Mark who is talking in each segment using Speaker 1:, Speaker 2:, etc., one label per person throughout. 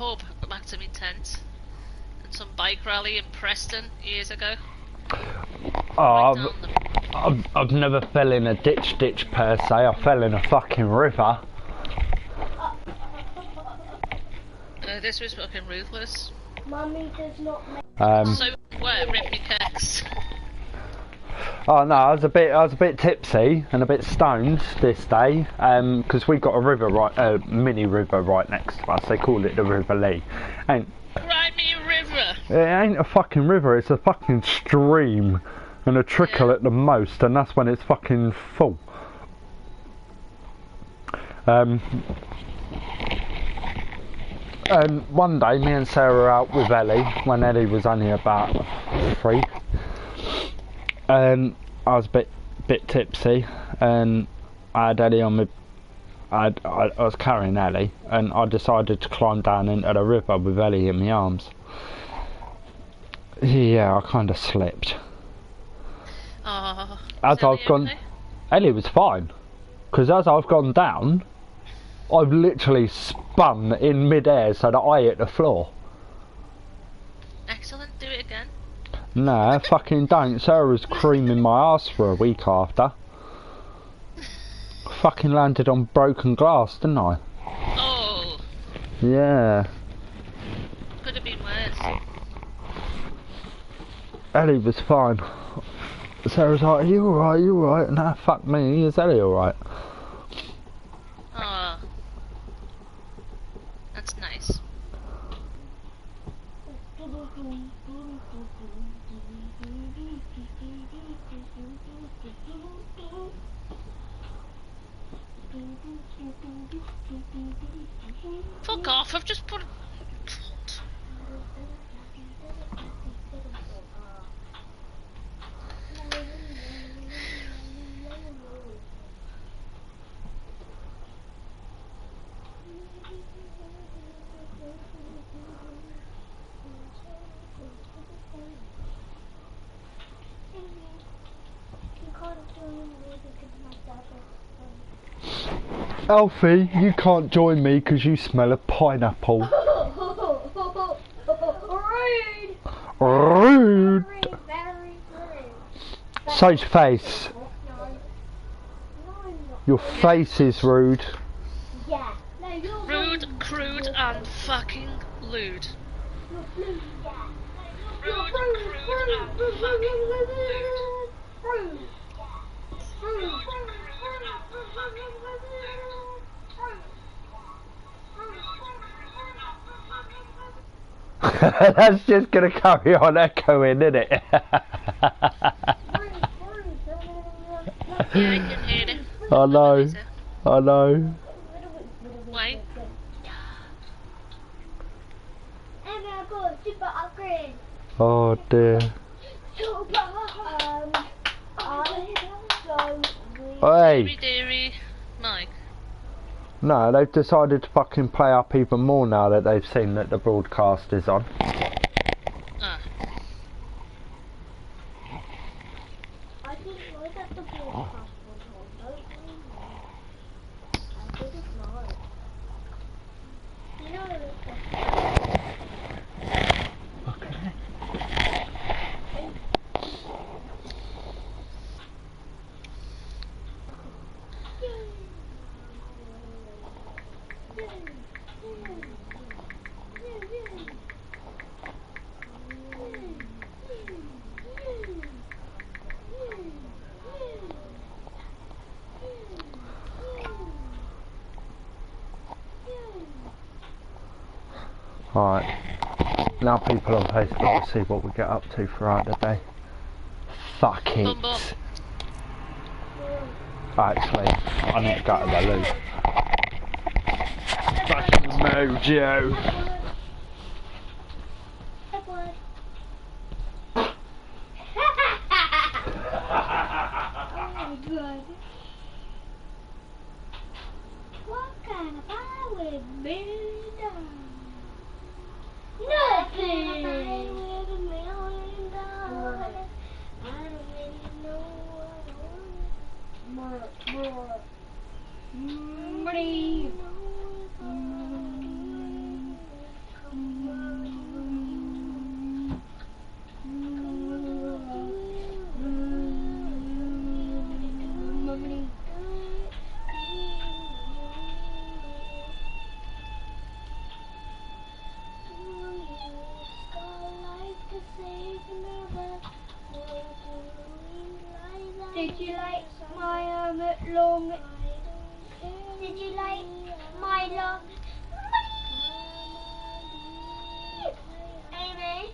Speaker 1: pub back to my tent and some bike rally in Preston years ago.
Speaker 2: Oh, I've never fell in a ditch per se. I fell in a fucking river.
Speaker 1: This was fucking ruthless.
Speaker 3: Mummy does not make.
Speaker 1: So where rip me cakes.
Speaker 2: Oh no, I was a bit tipsy and a bit stoned this day, because we got a river mini river right next to us. They call it the River Lee. And
Speaker 1: Grimy river.
Speaker 2: it ain't a fucking river, it's a fucking stream and a trickle at the most, and that's when it's fucking full. And one day, me and Sarah were out with Ellie when Ellie was only about 3, and I was a bit tipsy, and I had Ellie on me. I was carrying Ellie, and I decided to climb down into the river with Ellie in my arms. Yeah, I kind of slipped.
Speaker 1: Oh,
Speaker 2: As I've gone, Ellie was fine, because as I've gone down, I've literally spun in mid-air so that I hit the floor.
Speaker 1: Excellent, do it again.
Speaker 2: Nah, fucking don't. Sarah was creaming my ass for a week after. Fucking landed on broken glass, didn't I?
Speaker 1: Oh.
Speaker 2: Yeah.
Speaker 1: Could have been worse.
Speaker 2: Ellie was fine. Sarah's like, are you alright, you alright? Nah, fuck me, is Ellie alright?
Speaker 1: Oh. That's nice. Fuck off, I've just put...
Speaker 2: Alfie, you can't join me because you smell of pineapple.
Speaker 3: Rude!
Speaker 2: Rude!
Speaker 3: Very rude.
Speaker 2: So's face. Your face is rude.
Speaker 3: Yeah. No, you're
Speaker 1: Rude, crude, and fucking lewd.
Speaker 3: You're rude, yeah.
Speaker 1: Rude, crude, and fucking lewd.
Speaker 3: Rude. Rude.
Speaker 2: That's just gonna carry on echoing, isn't it?
Speaker 1: Yeah, I can hear it.
Speaker 2: I know. I know.
Speaker 1: Wait.
Speaker 3: And I got super upgrade.
Speaker 2: Oh dear. Hey.
Speaker 1: Deary, deary, Mike.
Speaker 2: No, they've decided to fucking play up even more now that they've seen that the broadcast is on.
Speaker 1: Ah.
Speaker 3: I didn't know that the broadcast was on. I didn't know. You know
Speaker 2: Okay. Alright, now people on Facebook will see what we get up to throughout the day. Fuck it.
Speaker 1: Bumble.
Speaker 2: Actually, I need to go to the loo. Fucking mojo.
Speaker 3: What kind of pie would be done? Nothing! I don't really know what you like my long? Did you like my long? Amy?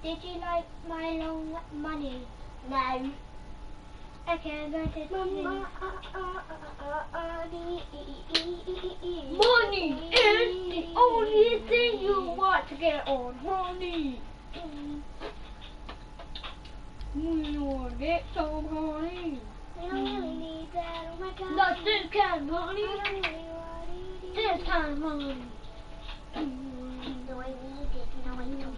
Speaker 3: Did you like my long money? No. Okay, I'm going to Mama, money is the only thing you want to get on, honey. You want to get some honey. I don't really need that, oh my god. Not this kind of honey. This kind of honey. No, I need it. No, I don't.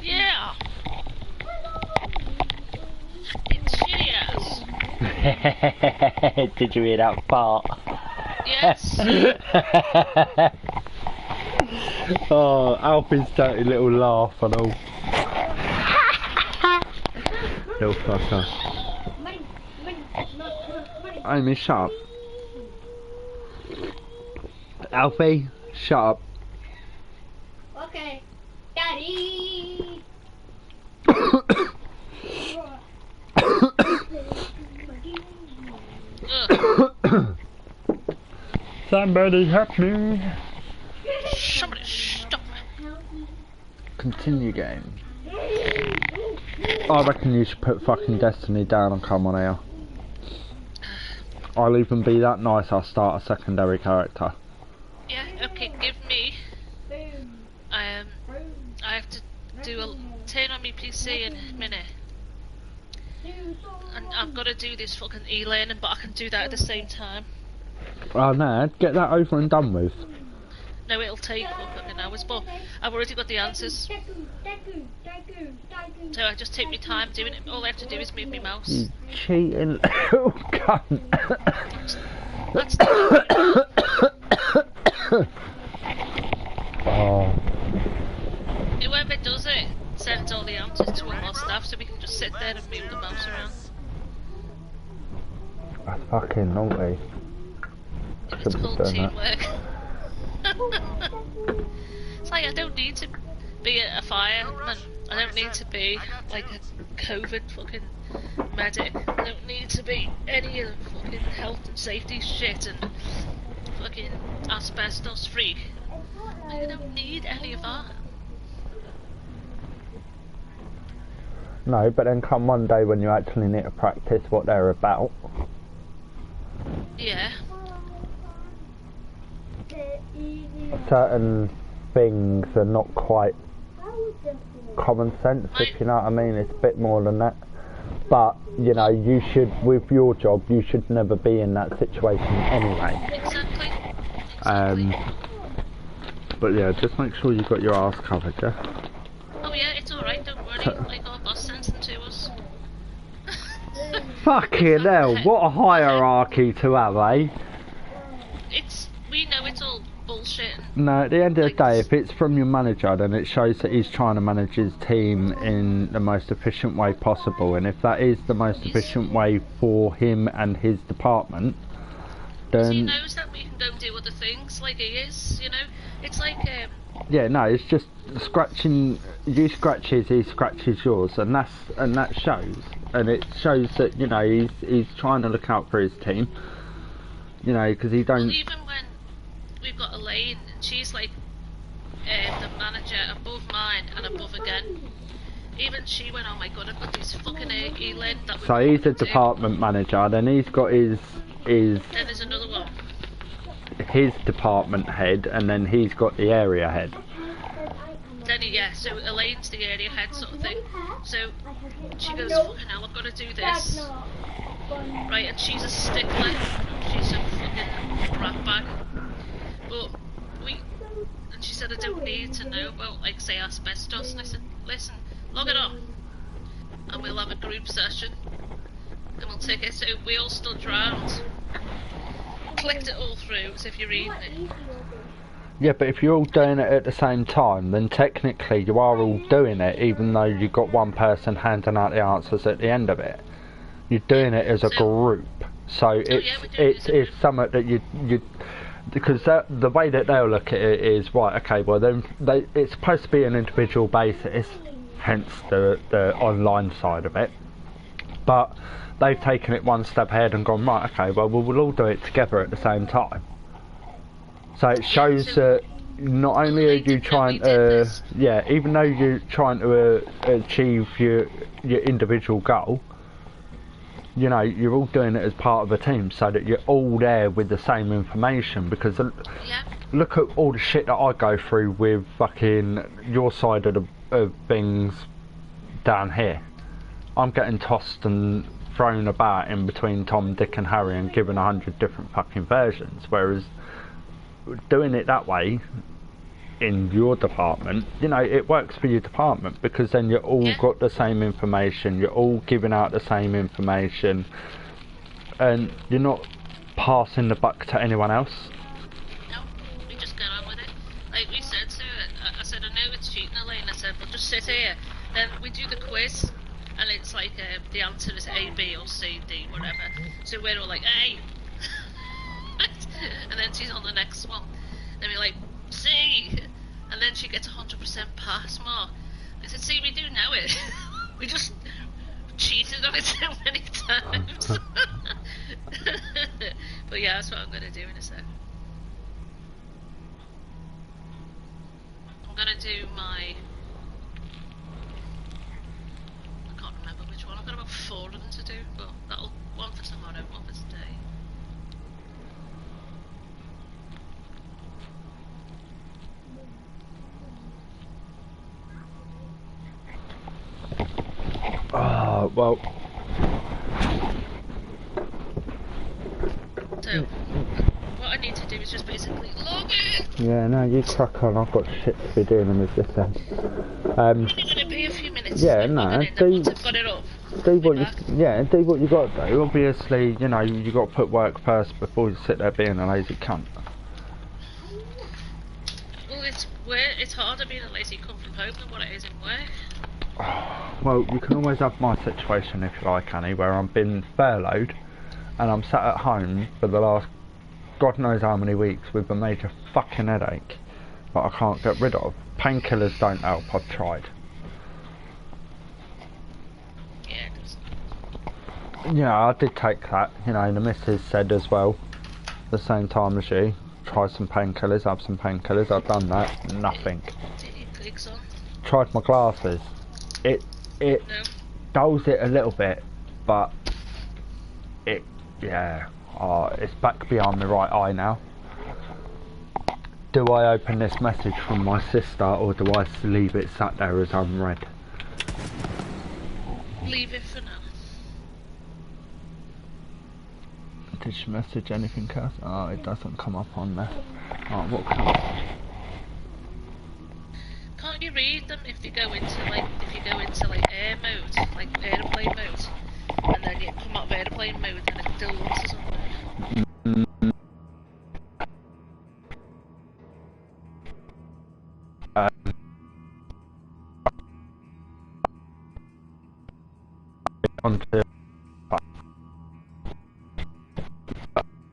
Speaker 1: Yeah. It's shitty ass.
Speaker 2: Did you hear that fart?
Speaker 1: Yes.
Speaker 2: Oh, Alfie's dirty little laugh and all. Little fucker. Amy, shut up. Alfie, shut up.
Speaker 3: Okay, Daddy.
Speaker 2: Somebody help me.
Speaker 1: Somebody stop me.
Speaker 2: Continue game. I reckon you should put fucking Destiny down and come on here. I'll even be that nice, I'll start a secondary character.
Speaker 1: Yeah, okay, give me. I have to do a turn on my PC in a minute. And I've got to do this fucking e-learning, but I can do that at the same time.
Speaker 2: Oh no, get that over and done with.
Speaker 1: No, it'll take fucking hours, but I've already got the answers. So I just take my time doing it. All I have to do is move my mouse.
Speaker 2: You cheating little cunt.
Speaker 1: That's the
Speaker 2: Oh.
Speaker 1: Whoever does it sends all the answers to all our staff, so we can just sit there and move the mouse around.
Speaker 2: That's fucking naughty.
Speaker 1: It's called teamwork. It's like I don't need to be a fireman. I don't need to be like a COVID fucking medic. I don't need to be any of the fucking health and safety shit and fucking asbestos freak. I don't need any of that.
Speaker 2: No, but then come one day when you actually need to practice what they're about.
Speaker 1: Yeah.
Speaker 2: Certain things are not quite common sense, if you know what I mean. It's a bit more than that. But, you know, you should, with your job, you should never be in that situation anyway.
Speaker 1: Exactly.
Speaker 2: But yeah, just make sure you got your arse covered, yeah?
Speaker 1: Oh yeah, it's alright, don't worry. Like our boss sends them to us.
Speaker 2: Fucking hell, what a hierarchy to have, eh?
Speaker 1: We know it's all bullshit.
Speaker 2: No, at the end of the day, if it's from your manager, then it shows that he's trying to manage his team in the most efficient way possible. And if that is the most efficient way for him and his department, then...
Speaker 1: He knows that we can go do other things, like he is, you know? It's like,
Speaker 2: yeah, no, it's just scratching, you scratch his, he scratches yours, and that shows. And it shows that, you know, he's trying to look out for his team. You know, because he don't...
Speaker 1: Well, even when we've got Elaine, she's like the manager above mine and above again. Even she went, oh my god, I've got these fucking E-Lin that
Speaker 2: so he's a department manager, then he's got his... Then
Speaker 1: there's another one.
Speaker 2: His department head, and then he's got the area head.
Speaker 1: Then yeah, so Elaine's the area head sort of thing. So she goes, fucking hell, I've got to do this. Right, and she's a stickler. She's a fucking rat bag. But and she said I don't need to know about, like, say, asbestos. And I said, listen, log it on, and we'll have a group session, and we'll take it. So we all stood round, clicked it all through as if you're reading it.
Speaker 2: Yeah, but if you're all doing it at the same time, then technically you are all doing it, even though you've got one person handing out the answers at the end of it. You're doing it as a group. So it's something that you because the way that they'll look at it is, right, okay, well then it's supposed to be an individual basis, hence the online side of it, but they've taken it one step ahead and gone, right, okay, well we'll all do it together at the same time. So it shows that not only are you trying to, even though you're trying to achieve your individual goal, you know, you're all doing it as part of a team so that you're all there with the same information, because look at all the shit that I go through with fucking your side of things down here. I'm getting tossed and thrown about in between Tom, Dick and Harry and given 100 different fucking versions, whereas doing it that way in your department, you know, it works for your department because then you're all got the same information, you're all giving out the same information, and you're not passing the buck to anyone else.
Speaker 1: No, we just get on with it. Like we said to it, I said, I know it's cheating, Elaine. I said, but just sit here. Then we do the quiz, and it's like the answer is A, B, or C, D, whatever. So we're all like, A. And then she's on the next one. Then we're like, C. And then she gets 100% pass mark. I said, see, we do know it. We just cheated on it so many times. But yeah, that's what I'm going to do in a sec. I'm going to do my... I can't remember which one. I've got about 4 of them to do. But that'll... one for tomorrow, one for today.
Speaker 2: Well.
Speaker 1: So, what I need to do is just basically log in.
Speaker 2: Yeah, no, you crack on. I've got shit to be dealing with this then.
Speaker 1: Only gonna be a few minutes.
Speaker 2: Yeah, no.
Speaker 1: Once I've got it up.
Speaker 2: Do what you got to do. Obviously, you know, you got to put work first before you sit there being a lazy cunt.
Speaker 1: Well, it's harder being a lazy cunt from home than what it is in work.
Speaker 2: Well, you can always have my situation if you like, Annie, where I've been furloughed and I'm sat at home for the last God knows how many weeks with a major fucking headache that I can't get rid of. Painkillers don't help, I've tried.
Speaker 1: Yeah, it does.
Speaker 2: Yeah, I did take that, you know, the missus said as well, the same time as you, try some painkillers, have some painkillers, I've done that, nothing.
Speaker 1: Did you click on?
Speaker 2: Tried my glasses. It dulls it a little bit, but it's back behind the right eye now. Do I open this message from my sister or do I leave it sat there as unread?
Speaker 1: Leave it for now.
Speaker 2: Did she message anything else? Oh, it doesn't come up on there. Oh, what comes?
Speaker 1: Can't you read them if you go into like air mode, like airplane mode, and then you come out of airplane mode and it still looks or something?
Speaker 2: Onto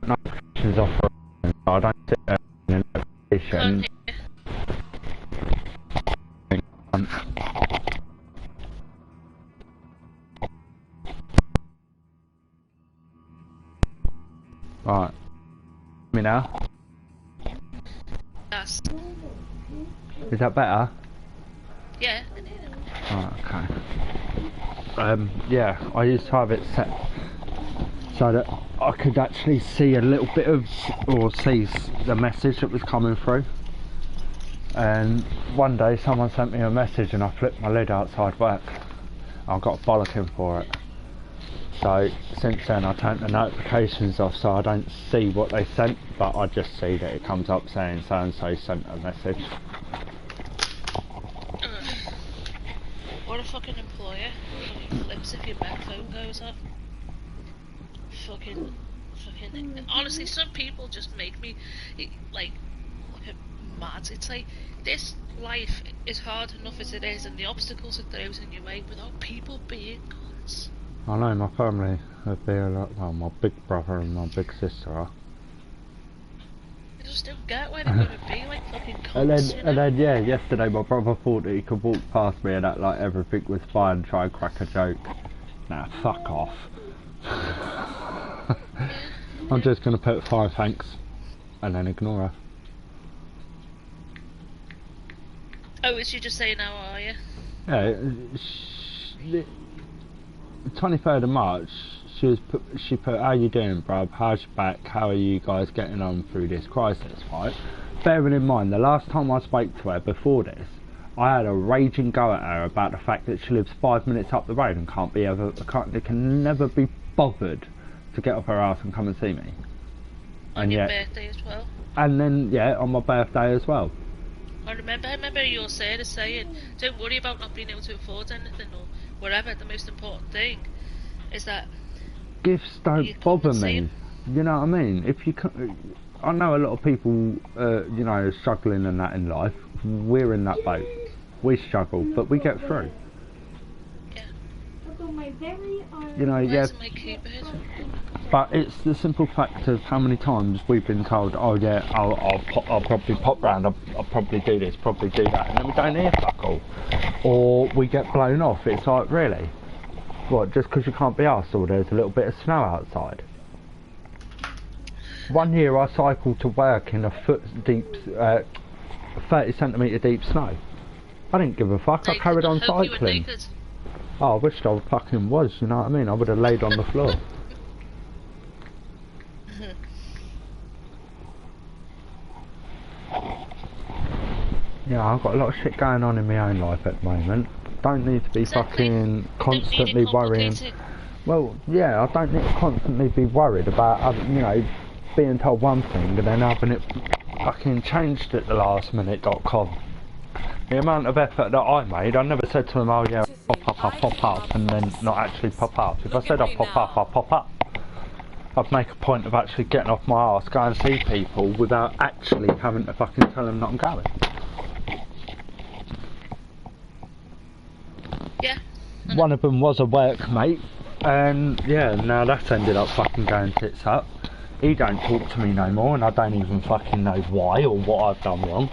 Speaker 2: notifications off. I don't sit there in a notification. Right. Me now?
Speaker 1: Yes.
Speaker 2: Is that better?
Speaker 1: Yeah, I need it.
Speaker 2: Oh, okay. Yeah, I used to have it set so that I could actually see a little bit of, or see the message that was coming through. And one day someone sent me a message and I flipped my lid outside work. I got bollocking for it. So since then I turned the notifications off so I don't see what they sent, but I just see that it comes up saying so and so sent a message.
Speaker 1: What a fucking employer. Fucking flips if your back phone goes off. Fucking. Honestly, some people just make me like mad. It's like this life is hard enough as it is, and the obstacles it throws in your way without people being cunts.
Speaker 2: I know my family have been like, well, my big brother and my big sister are.
Speaker 1: I just don't get why they're gonna be like fucking
Speaker 2: And
Speaker 1: cunts,
Speaker 2: then yeah, yesterday my brother thought that he could walk past me and act like everything was fine and try and crack a joke. Nah, fuck off. I'm just gonna put 5 thanks and then ignore her.
Speaker 1: Oh, is she just saying how are you?
Speaker 2: Yeah, the 23rd of March, she put, how you doing, bruv? How's your back? How are you guys getting on through this crisis, right? Bearing in mind, the last time I spoke to her before this, I had a raging go at her about the fact that she lives 5 minutes up the road and can never be bothered to get off her ass and come and see me.
Speaker 1: On your birthday as well.
Speaker 2: And then, yeah, on my birthday as well.
Speaker 1: I remember your saying, don't worry about not being able to afford anything or whatever. The most important thing is that
Speaker 2: gifts don't bother me. You know what I mean? If you, I know a lot of people, you know, struggling and that in life. We're in that boat. We struggle, but we get through.
Speaker 1: Yeah.
Speaker 2: You know, yeah. But it's the simple fact of how many times we've been told, oh yeah, I'll probably pop round, I'll probably do this, probably do that, and then we don't hear fuck all. Or we get blown off. It's like, really? What, just because you can't be arsed or there's a little bit of snow outside? One year I cycled to work in a foot deep, 30 centimetre deep snow. I didn't give a fuck, I carried on cycling. Oh, I wished I fucking was, you know what I mean? I would have laid on the floor. Yeah, I've got a lot of shit going on in my own life at the moment. Don't need to be fucking constantly worrying. Well, yeah, I don't need to constantly be worried about, you know, being told one thing and then having it fucking changed at the last minute.com. The amount of effort that I made, I never said to him, oh yeah, pop up, and then not actually pop up. If I said I'll pop up, I'll pop up. I'd make a point of actually getting off my arse, go and see people without actually having to fucking tell them that I'm going.
Speaker 1: Yeah.
Speaker 2: One of them was a workmate, and yeah, now that's ended up fucking going tits up. He don't talk to me no more, and I don't even fucking know why or what I've done wrong.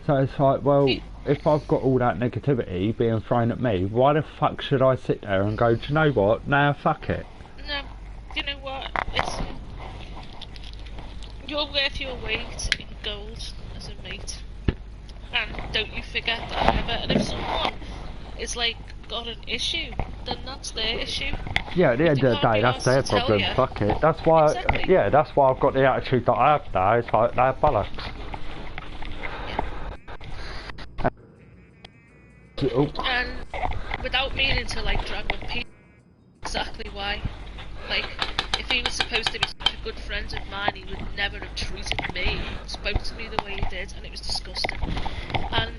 Speaker 2: So it's like, well, if I've got all that negativity being thrown at me, why the fuck should I sit there and go, do you know what, nah, fuck it?
Speaker 1: No, you know what, you're worth your weight in gold as a mate. And don't you forget that ever. And if someone is like got an issue, then that's their issue.
Speaker 2: Yeah, at the end of the day, that's their problem. Fuck it. That's why. Exactly. Yeah, that's why I've got the attitude that I have now. It's like they're bollocks.
Speaker 1: Yeah. And without meaning to like drag up people, exactly why. Like, if he was supposed to be such a good friend of mine, he would never have treated me, spoke to me the way he did, and it was disgusting. And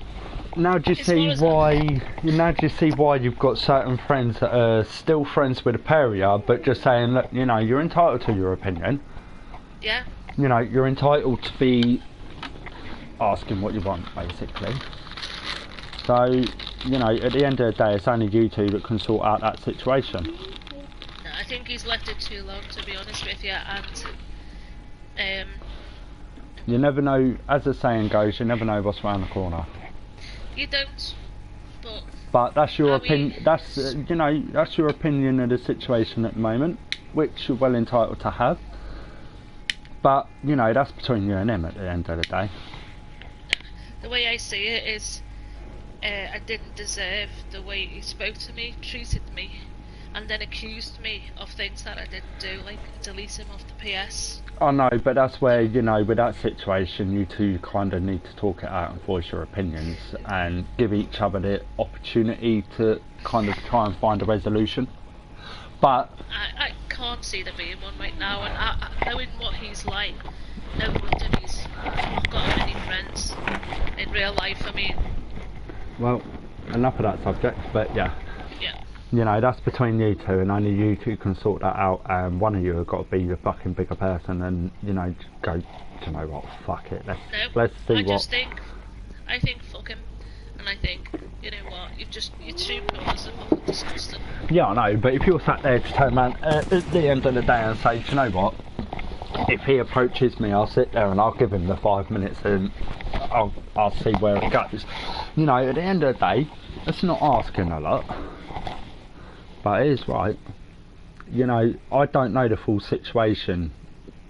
Speaker 2: now do you see why? Now do you see why you've got certain friends that are still friends with a pair of you, but just saying, look, you know, you're entitled to your opinion.
Speaker 1: Yeah.
Speaker 2: You know, you're entitled to be asking what you want, basically. So, you know, at the end of the day, it's only you two that can sort out that situation.
Speaker 1: I think he's left it too long, to be honest with you, and
Speaker 2: you never know, as the saying goes, you never know what's around the corner.
Speaker 1: You don't,
Speaker 2: but that's your opinion. That's you know, that's your opinion of the situation at the moment, which you're well entitled to have. But you know, that's between you and him at the end of the day.
Speaker 1: The way I see it is, I didn't deserve the way he spoke to me, treated me, and then accused me of things that I didn't do, like delete him off the PS.
Speaker 2: I know, but that's where, you know, with that situation, you two kind of need to talk it out and voice your opinions and give each other the opportunity to kind of try and find a resolution. But
Speaker 1: I can't see there being one right now, and knowing what he's like, no wonder he's not got many friends in real life. I mean,
Speaker 2: well, enough of that subject, but yeah. You know, that's between you two, and only you two can sort that out, and one of you have got to be the fucking bigger person and, you know, go, do you know what, fuck it, let's see what...
Speaker 1: I think fuck him, and I think, you know what, you're too colours are fucking disgusting.
Speaker 2: Yeah, I know, but if you're sat there to turn around at the end of the day and say, do you know what? If he approaches me, I'll sit there and I'll give him the 5 minutes and I'll see where it goes. You know, at the end of the day, it's not asking a lot, but it is right. You know, I don't know the full situation.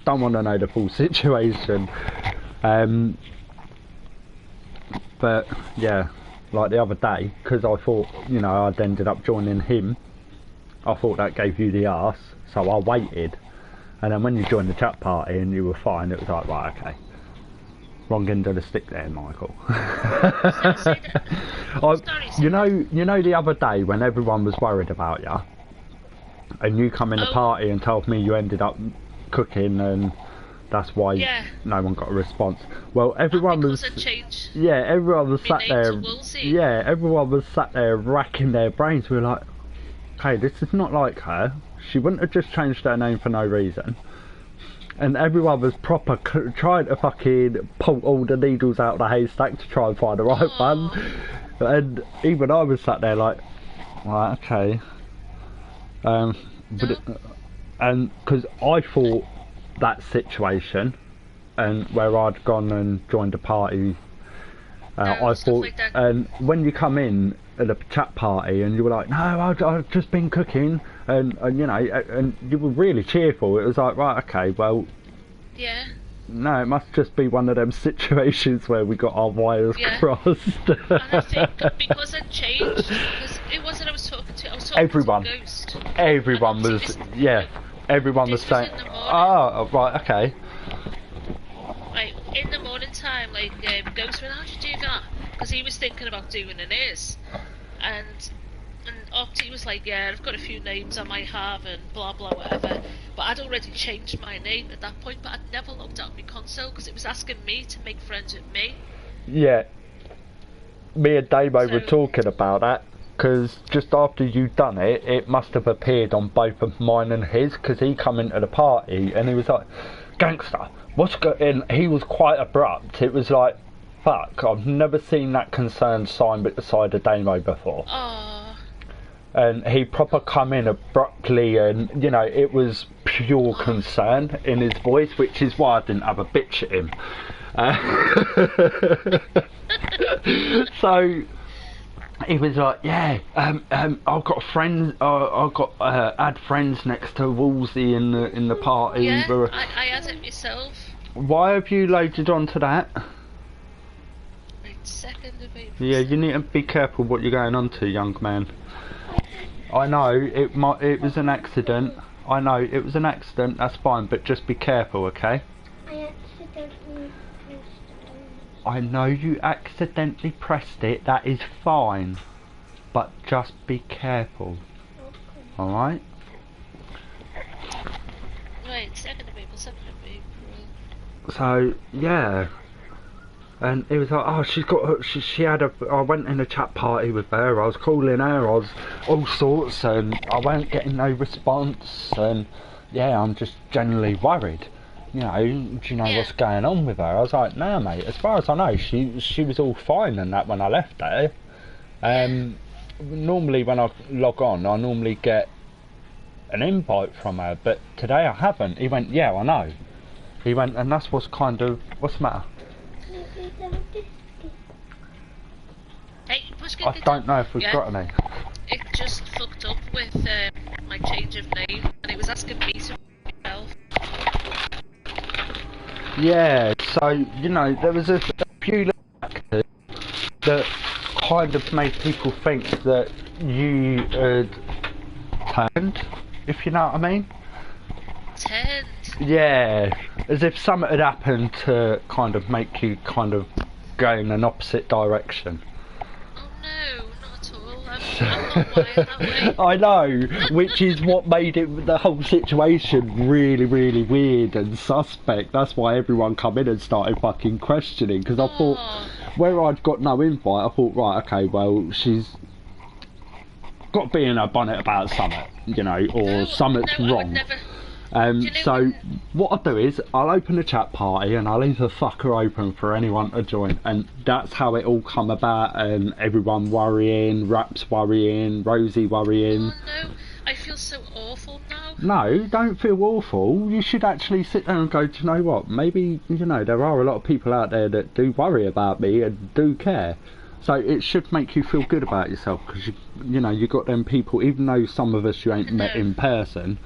Speaker 2: Don't want to know the full situation. But yeah, like the other day, because I thought, you know, I'd ended up joining him, I thought that gave you the arse, so I waited. And then when you joined the chat party and you were fine, it was like, right, okay. Wrong end of the stick there, Michael. You know the other day when everyone was worried about you, and you come in the party and told me you ended up cooking and that's why no one got a response. Well, everyone was everyone was sat there. Yeah, everyone was sat there racking their brains. We were like, okay, this is not like her. She wouldn't have just changed her name for no reason. And everyone was proper trying to fucking pull all the needles out of the haystack to try and find the right one. And even I was sat there like, right, okay. And because I thought that situation and where I'd gone and joined a party, I thought, like and when you come in at a chat party and you were like, no, I've just been cooking, and you know, and you were really cheerful. It was like, right, okay, well, no, it must just be one of them situations where we got our wires crossed.
Speaker 1: And I think because it changed, because it wasn't I was talking to
Speaker 2: everyone.
Speaker 1: To a ghost.
Speaker 2: Everyone was, everyone was saying, oh, right, okay.
Speaker 1: Like, in the morning time, like, Ghost went, how'd you do that? Because he was thinking about doing an is. And Opti was like, yeah, I've got a few names I might have and blah blah whatever. But I'd already changed my name at that point, but I'd never looked at my console because it was asking me to make friends with me. Yeah.
Speaker 2: Me and Damo were talking about that. Because just after you'd done it, it must have appeared on both of mine and his, because he come into the party and he was like, gangster, what's going on? He was quite abrupt. It was like, fuck, I've never seen that concerned sign beside a Damo before. And he proper come in abruptly and, you know, it was pure concern in his voice, which is why I didn't have a bitch at him. So he was like, yeah, I've got friends. I've got add friends next to Woolsey in the party.
Speaker 1: Yeah, I had it myself.
Speaker 2: Why have you loaded onto that?
Speaker 1: Right, 2nd of April.
Speaker 2: Yeah, you need to be careful what you're going on to, young man. I know it was an accident. I know it was an accident. That's fine, but just be careful, okay?
Speaker 3: I accidentally.
Speaker 2: I know you accidentally pressed it, that is fine, but just be careful, alright?
Speaker 1: Right, 2nd of April, 2nd of April.
Speaker 2: So, yeah, and it was like, oh, she had I went in a chat party with her, I was calling her, I was all sorts, and I wasn't getting no response, and yeah, I'm just generally worried. You know, do you know what's going on with her? I was like, no, mate, as far as I know, she was all fine and that when I left her. Normally when I log on, I normally get an invite from her, but today I haven't. He went, yeah, I know. He went, and that's what's kind of, what's the matter?
Speaker 1: Hey,
Speaker 2: I don't know if we've got any.
Speaker 1: It just fucked up with my change of name, and it was asking me to myself.
Speaker 2: Yeah, so, you know, there was a few factors that kind of made people think that you had turned, if you know what I mean.
Speaker 1: Turned?
Speaker 2: Yeah, as if something had happened to kind of make you kind of go in an opposite direction.
Speaker 1: Oh no, not at all. I'm not wired that way.
Speaker 2: I know, which is what made the whole situation really, really weird and suspect. That's why everyone come in and started fucking questioning, because I thought, where I'd got no invite, I thought, right, okay, well, she's got to be in her bonnet about something, you know, or something's wrong. So what I'll do is I'll open a chat party and I'll leave the fucker open for anyone to join, and that's how it all come about. And everyone worrying, Raps worrying, Rosie worrying.
Speaker 1: Oh no, I feel so awful now.
Speaker 2: No, don't feel awful. You should actually sit there and go, do you know what? Maybe, you know, there are a lot of people out there that do worry about me and do care. So it should make you feel good about yourself, because you know, you got them people, even though some of us you ain't met in person,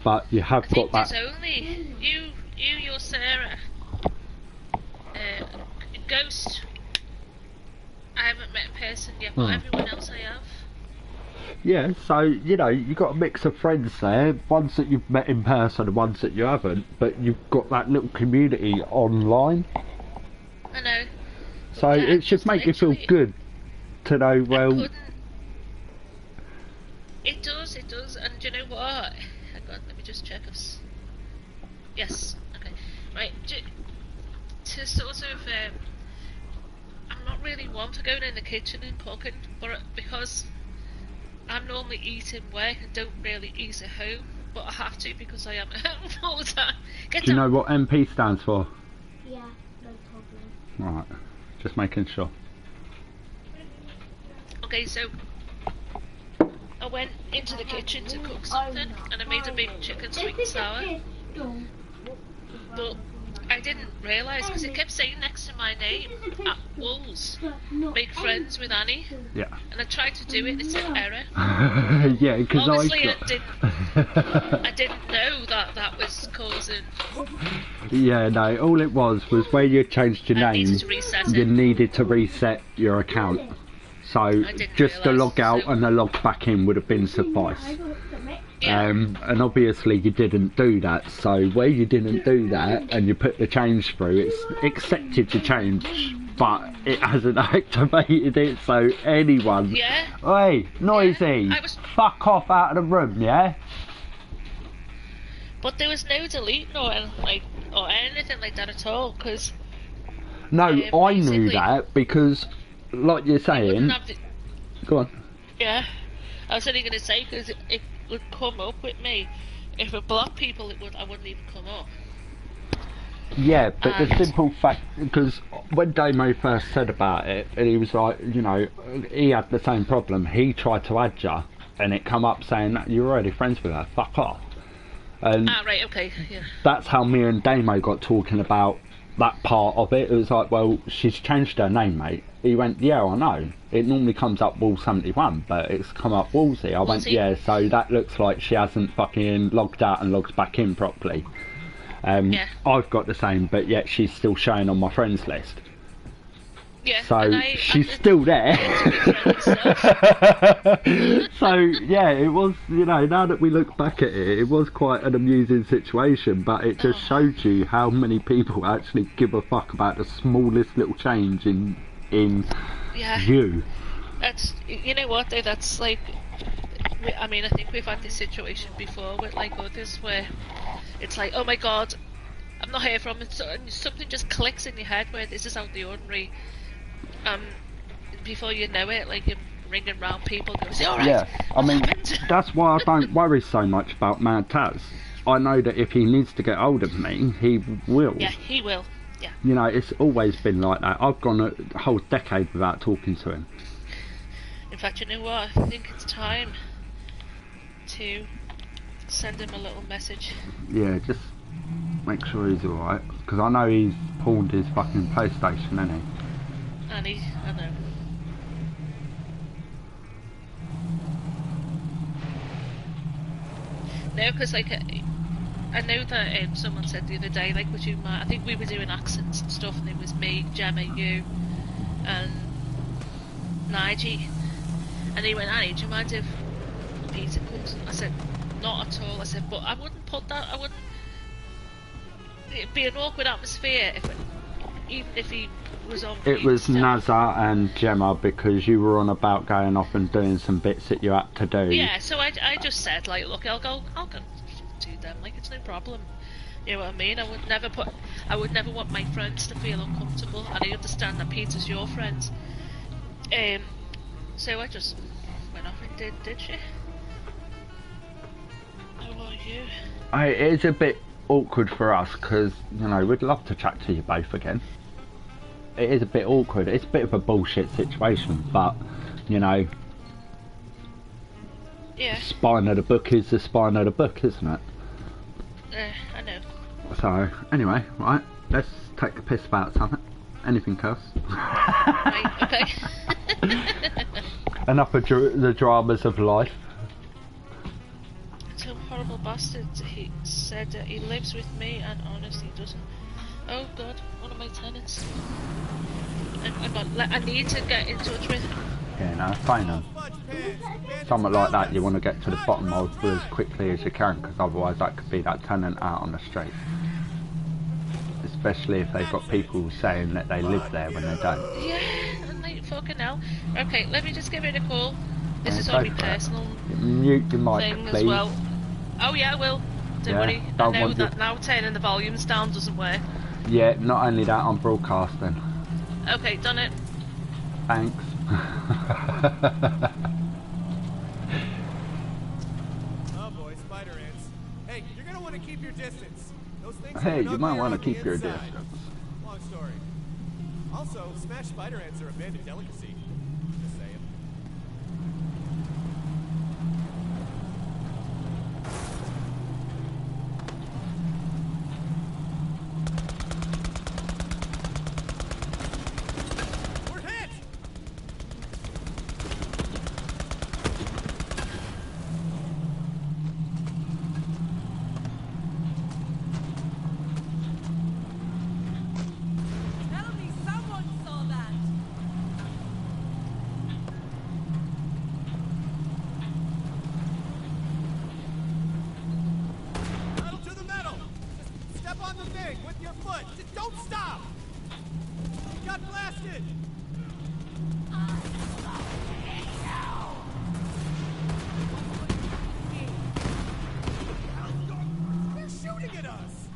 Speaker 2: but you have got that.
Speaker 1: There's only you, your Sarah, Ghost. I haven't met in person yet, but everyone else I have.
Speaker 2: Yeah, so you know, you got a mix of friends there, ones that you've met in person and ones that you haven't, but you've got that little community online.
Speaker 1: I know.
Speaker 2: So
Speaker 1: yeah,
Speaker 2: it should make you feel good to know, well...
Speaker 1: It does, and do you know what? Hang on, let me just check if... Yes, okay. Right, to sort of... I'm not really one for going in the kitchen and cooking, but because I'm normally eating work and don't really eat at home, but I have to because I am at home all the time.
Speaker 2: Do you know what MP stands for?
Speaker 3: Yeah, no problem.
Speaker 2: Right. Just making sure.
Speaker 1: Okay, so I went into the kitchen to cook something, and I made a big chicken sweet and sour. But I didn't realise, because it kept saying next to my name, at Wolves, make friends with Annie.
Speaker 2: Yeah.
Speaker 1: And I tried to do it, and it said error.
Speaker 2: Yeah, because
Speaker 1: obviously I didn't know that was causing.
Speaker 2: Yeah, no, all it was where you changed your name, you needed to reset your account. So just the log out and the log back in would have been suffice.
Speaker 1: Yeah.
Speaker 2: And obviously you didn't do that, so where you didn't do that and you put the change through, it's accepted the change, but it hasn't activated it, so anyone...
Speaker 1: Yeah.
Speaker 2: Hey, noisy!
Speaker 1: Yeah,
Speaker 2: fuck off out of the room, yeah?
Speaker 1: But there was no deleting or anything like that at all, because...
Speaker 2: No, I knew that, because, like you're saying... Go on.
Speaker 1: Yeah, I was only going to say, because it would come up with me. If it blocked people, I wouldn't even come up.
Speaker 2: Yeah, but the simple fact, because when Damo first said about it, and he was like, you know, he had the same problem. He tried to add you, and it come up saying that you're already friends with her. Fuck off. And
Speaker 1: right, okay, yeah.
Speaker 2: That's how me and Damo got talking about that part of it. It was like, well, she's changed her name, mate. He went, yeah, I know. It normally comes up Wall 71, but it's come up Woolsey. I went, yeah, so that looks like she hasn't fucking logged out and logged back in properly.
Speaker 1: Yeah.
Speaker 2: I've got the same, but yet she's still showing on my friends list.
Speaker 1: Yeah.
Speaker 2: So she's still there. So yeah, it was, you know, now that we look back at it, it was quite an amusing situation, but it just showed you how many people actually give a fuck about the smallest little change in you.
Speaker 1: That's, you know what though, that's like, I mean, I think we've had this situation before with like others where it's like, oh my god, I'm not here from it, and something just clicks in your head where this is out the ordinary. Before you know it, like you're ringing round people, going, alright.
Speaker 2: Yeah, I mean, that's why I don't worry so much about Mad Taz. I know that if he needs to get hold of me, he will.
Speaker 1: Yeah, he will. Yeah.
Speaker 2: You know, it's always been like that. I've gone a whole decade without talking to him.
Speaker 1: In fact, you know what? I think it's time to send him a little message.
Speaker 2: Yeah, just make sure he's alright. Because I know he's pawned his fucking PlayStation, hasn't he?
Speaker 1: And I know. No, because like I know that someone said the other day, like, would you mind? I think we were doing accents and stuff, and it was me, Gemma, you, and Nigel, and he went, Annie, do you mind if Peter comes? I said, not at all. I said, but I wouldn't put that. I wouldn't. It'd be an awkward atmosphere even if he was on.
Speaker 2: It was Nazar and Gemma, because you were on about going off and doing some bits that you had to do.
Speaker 1: Yeah, so I just said, like, look, I'll go do them, like, it's no problem. You know what I mean? I would never want my friends to feel uncomfortable, and I understand that Peter's your friend. So I just went off and did she? How are you?
Speaker 2: It is a bit awkward for us because, you know, we'd love to chat to you both again. It is a bit awkward. It's a bit of a bullshit situation, but, you know,
Speaker 1: yeah.
Speaker 2: Spine of the book is the spine of the book, isn't it?
Speaker 1: I know.
Speaker 2: So, anyway, right, let's take a piss about something. Anything else?
Speaker 1: Right, okay.
Speaker 2: Enough of the dramas of life.
Speaker 1: Some horrible bastard. He said that he lives with me and honestly doesn't. Oh god, one of my tenants. I need to get in touch with him.
Speaker 2: Yeah, no, fine. Something like that you want to get to the bottom of as quickly as you can, because otherwise that could be that tenant out on the street. Especially if they've got people saying that they live there when they don't.
Speaker 1: Yeah, and like fucking hell. Okay, let me just give it a call. This
Speaker 2: Yeah,
Speaker 1: is
Speaker 2: go
Speaker 1: only
Speaker 2: for it.
Speaker 1: personal
Speaker 2: Mute your mic,
Speaker 1: thing
Speaker 2: please.
Speaker 1: as well. Oh yeah, I will. Don't
Speaker 2: Yeah,
Speaker 1: worry.
Speaker 2: don't
Speaker 1: I know
Speaker 2: want
Speaker 1: that
Speaker 2: you-
Speaker 1: now turning the volumes down doesn't work.
Speaker 2: Yeah, not only that, I'm broadcasting.
Speaker 1: Okay, done it.
Speaker 2: Thanks.
Speaker 4: Oh boy, spider ants. Hey, you're gonna want to keep your distance. Those things
Speaker 2: Hey,
Speaker 4: are
Speaker 2: you might
Speaker 4: uglier
Speaker 2: want
Speaker 4: on
Speaker 2: to
Speaker 4: the
Speaker 2: keep your
Speaker 4: inside.
Speaker 2: distance.
Speaker 4: Long story. Also, smashed spider ants are a banded delicacy. Just saying. We're hit!
Speaker 5: Tell me someone saw that!
Speaker 4: Pedal to the metal! Just step on the thing with your foot! Just don't stop! You got blasted! They're shooting at us!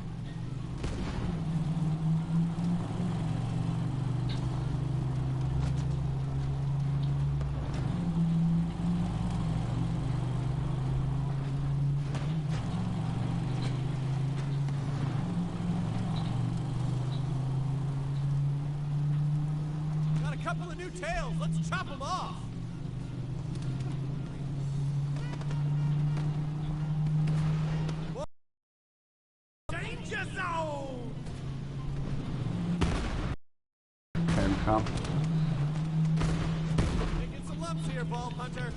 Speaker 4: Got a couple of new tails. Let's chop them off. Whoa. Danger zone.
Speaker 2: Here we come.
Speaker 4: Making some lumps here, ball hunter.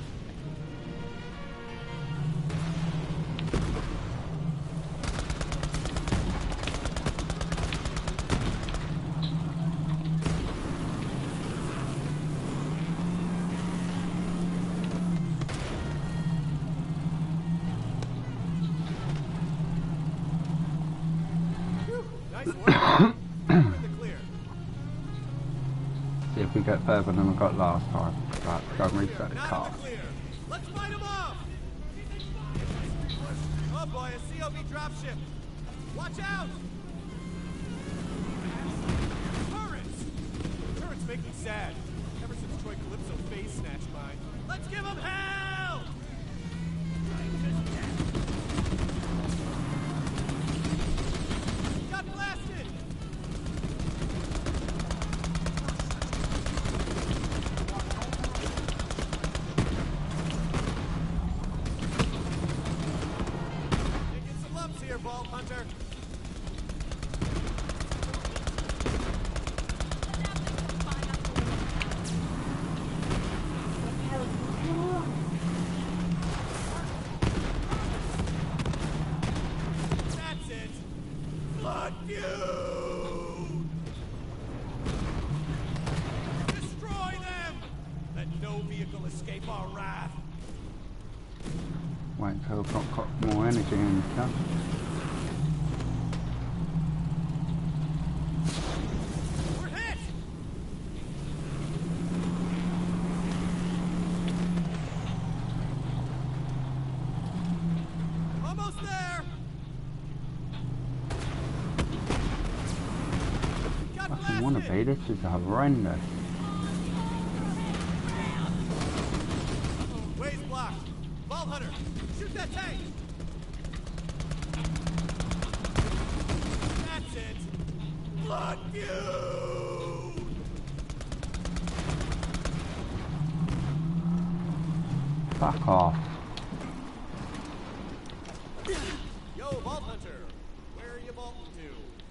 Speaker 4: Whew, nice work. We're in the clear.
Speaker 2: See if we get further than we got last time. Right, go and reset the
Speaker 4: Not
Speaker 2: car.
Speaker 4: in the clear. Let's fight them off. Oh boy, a COB dropship. Watch out! Turrets! Turrets make me sad. Ever since Troy Calypso phase snatched mine. Let's give them hell! Got blasted! Making some lumps here, ball hunter. That's it. Blood feud. Destroy them. Let no vehicle escape our wrath.
Speaker 2: Wait until I've got more energy in the car.
Speaker 4: We're hit. Almost there. Got
Speaker 2: Fucking wanna be,
Speaker 4: blasted.
Speaker 2: this is horrendous.
Speaker 4: Way's blocked. Ball hunter, shoot that tank. Fuck you!
Speaker 2: Fuck off.
Speaker 4: Yo, Vault Hunter! Where are you vaulting to?